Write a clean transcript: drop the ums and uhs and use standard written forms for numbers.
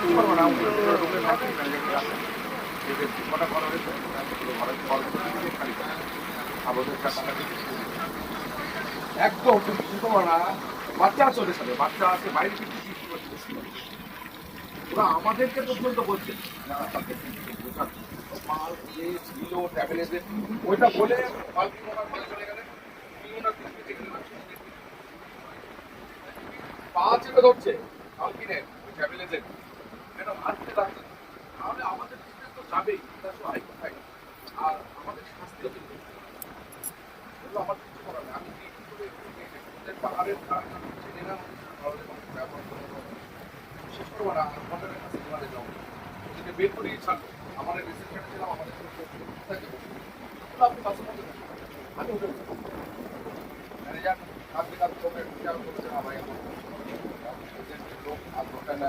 বিশ্বাস করবো না, রুমে থাকি ম্যানেজারকে আসেন যে কটা করা হয়েছে ঘরের কল করে খালি করে আমাদের টাকা একদম তুমি বুঝতে পারো না। বাচ্চা আছে ওদের সাথে, বাচ্চা আছে বাইরে থেকে সৃষ্টি করতে ওরা আমাদেরকে পর্যন্ত বলছে মাল যে ছিল ট্যাবলেটে ওইটা বলে মাল কিনে মাল চলে গেলে পা চেপে ধরছে মাল কিনে ওই ট্যাবলেটে ম্যাডাম আসতে লাগছে তাহলে আমাদের বিজনেস তো যাবেই এটা তো হাই কোথায় আর আমাদের শাস্তিও কিন্তু এগুলো আমার কিছু করার নেই আমি কি করে পাহাড়ের জেনে না তাহলে ব্যবহার করে বিশেষ করে ওরা আমাদের কাছে দোকানে যাও ওদেরকে বের করেই ছাড়লো আমাদের রিসেপশনে ছিলাম আমাদের আপনি বাসের মধ্যে আমি ওদের ম্যানেজার কাজ কাজ করবে বিচার করছে আমার লোক আর দোকানে